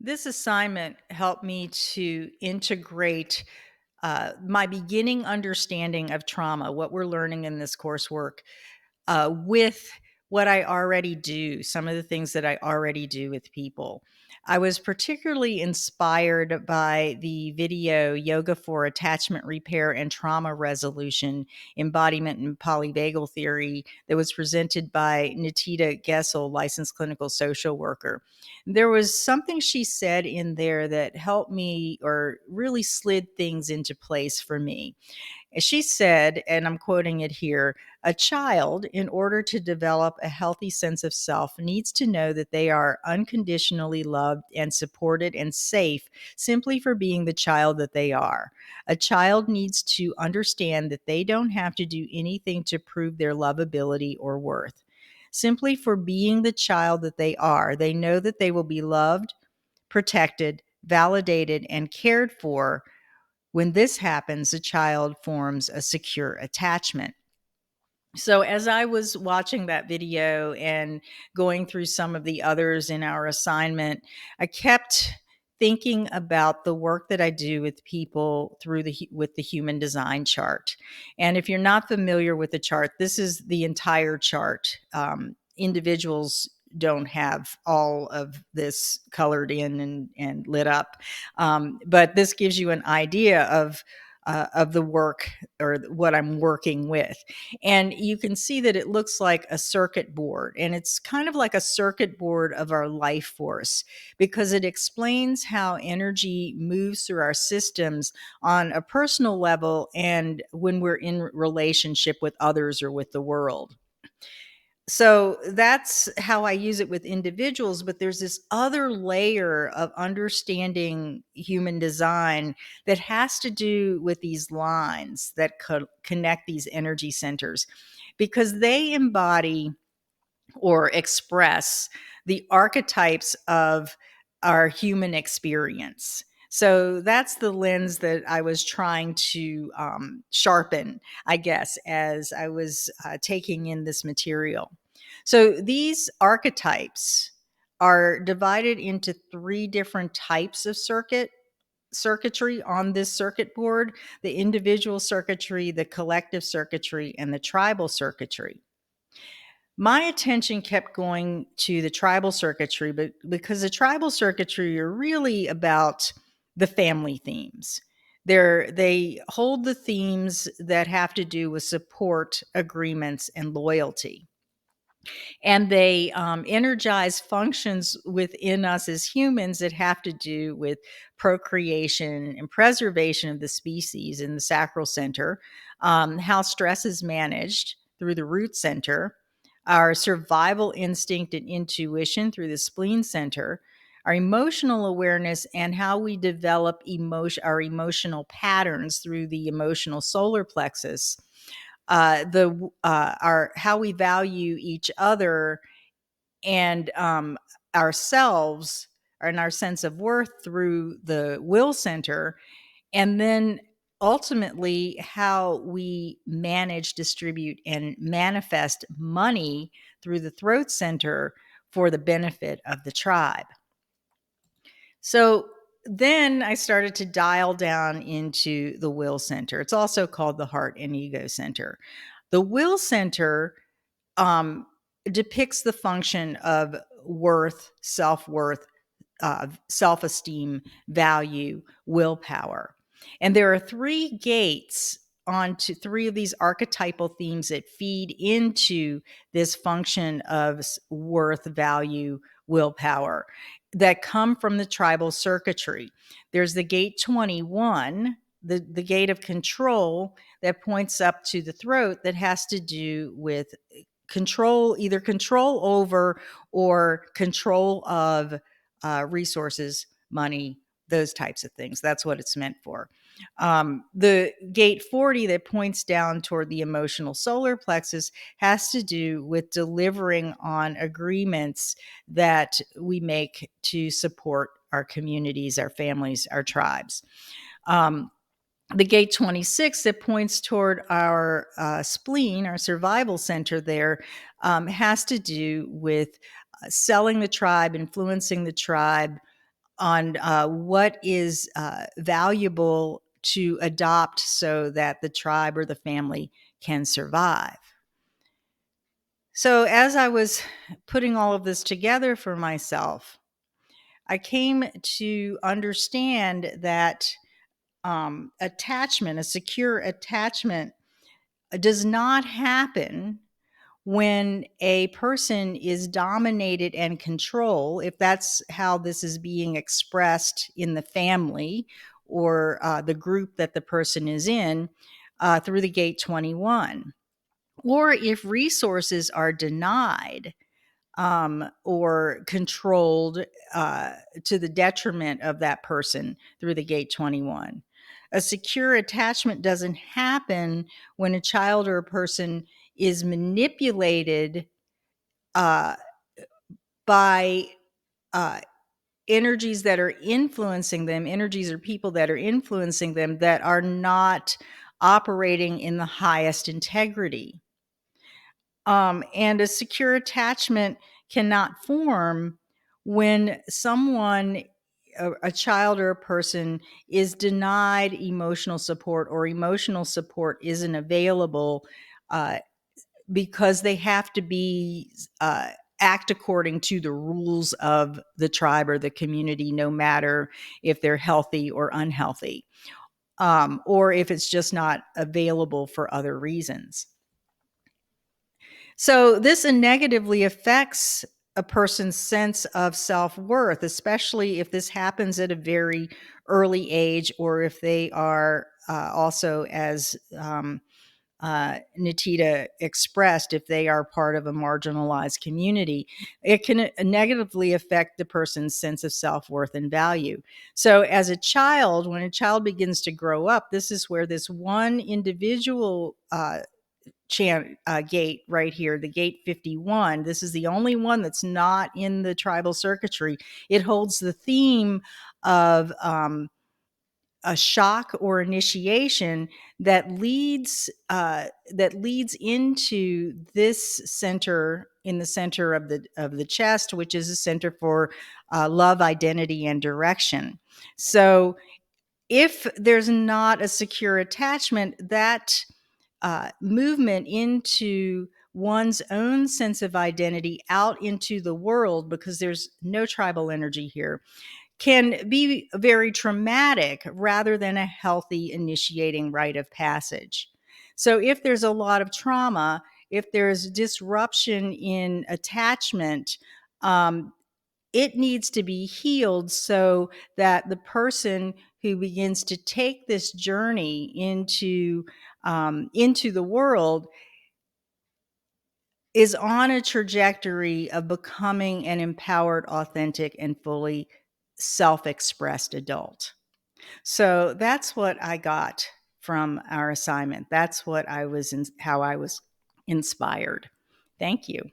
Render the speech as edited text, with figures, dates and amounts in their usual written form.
This assignment helped me to integrate my beginning understanding of trauma, what we're learning in this coursework, with what I already do, some of the things that I already do with people. I was particularly inspired by the video Yoga for Attachment Repair and Trauma Resolution, Embodiment and Polyvagal Theory, that was presented by Natita Gessle, licensed clinical social worker. There was something she said in there that helped me or really slid things into place for me. She said, and I'm quoting it here, a child, in order to develop a healthy sense of self, needs to know that they are unconditionally loved and supported and safe simply for being the child that they are. A child needs to understand that they don't have to do anything to prove their lovability or worth. Simply for being the child that they are, they know that they will be loved, protected, validated, and cared for. When this happens, a child forms a secure attachment. So, as I was watching that video and going through some of the others in our assignment, I kept thinking about the work that I do with people through with the human design chart. And if you're not familiar with the chart, this is the entire chart. Individuals don't have all of this colored in and lit up, but this gives you an idea of the work or what I'm working with. And you can see that it looks like a circuit board, and it's kind of like a circuit board of our life force because it explains how energy moves through our systems on a personal level and when we're in relationship with others or with the world. So that's how I use it with individuals, but there's this other layer of understanding human design that has to do with these lines that connect these energy centers because they embody or express the archetypes of our human experience. So that's the lens that I was trying to sharpen, I guess, as I was taking in this material. So these archetypes are divided into three different types of circuitry on this circuit board: the individual circuitry, the collective circuitry, and the tribal circuitry. My attention kept going to the tribal circuitry, but because the tribal circuitry are really about the family themes. They hold the themes that have to do with support, agreements, and loyalty. And they energize functions within us as humans that have to do with procreation and preservation of the species in the sacral center, how stress is managed through the root center, our survival instinct and intuition through the spleen center, our emotional awareness and how we develop our emotional patterns through the emotional solar plexus, the our how we value each other and ourselves and our sense of worth through the will center, and then ultimately how we manage, distribute, and manifest money through the throat center for the benefit of the tribe. So then I started to dial down into the will center. It's also called the heart and ego center. The will center um, depicts the function of worth, self-worth, self-esteem, value, willpower. And there are three gates onto three of these archetypal themes that feed into this function of worth, value, willpower that come from the tribal circuitry. There's the gate 21, the gate of control that points up to the throat, that has to do with control, either control over or control of resources, money, those types of things. That's what it's meant for. The gate 40 that points down toward the emotional solar plexus has to do with delivering on agreements that we make to support our communities, our families, our tribes. The gate 26 that points toward our spleen, our survival center there, has to do with selling the tribe, influencing the tribe, what is valuable to adopt so that the tribe or the family can survive. So, as I was putting all of this together for myself, I came to understand that attachment, a secure attachment, does not happen when a person is dominated and controlled, if that's how this is being expressed in the family or the group that the person is in, through the gate 21, or if resources are denied or controlled to the detriment of that person through the gate 21. A secure attachment doesn't happen when a child or a person is manipulated uh, by uh, energies that are influencing them, energies or people that are influencing them that are not operating in the highest integrity. And a secure attachment cannot form when someone, a child or a person, is denied emotional support, or emotional support isn't available uh, because they have to be act according to the rules of the tribe or the community, no matter if they're healthy or unhealthy, or if it's just not available for other reasons. So this negatively affects a person's sense of self-worth, especially if this happens at a very early age, or if they are also, as Natita expressed, if they are part of a marginalized community. It can negatively affect the person's sense of self-worth and value. So as a child, when a child begins to grow up, this is where this one individual gate right here, the gate 51. This is the only one that's not in the tribal circuitry. It holds the theme of a shock or initiation that leads into this center, in the center of the chest, which is a center for love, identity, and direction. So if there's not a secure attachment, that movement into one's own sense of identity out into the world, because there's no tribal energy here, can be very traumatic rather than a healthy initiating rite of passage. So if there's a lot of trauma, if there's disruption in attachment, it needs to be healed so that the person who begins to take this journey into the world is on a trajectory of becoming an empowered, authentic, and fully self-expressed adult. So that's what I got from our assignment. That's what how I was inspired. Thank you.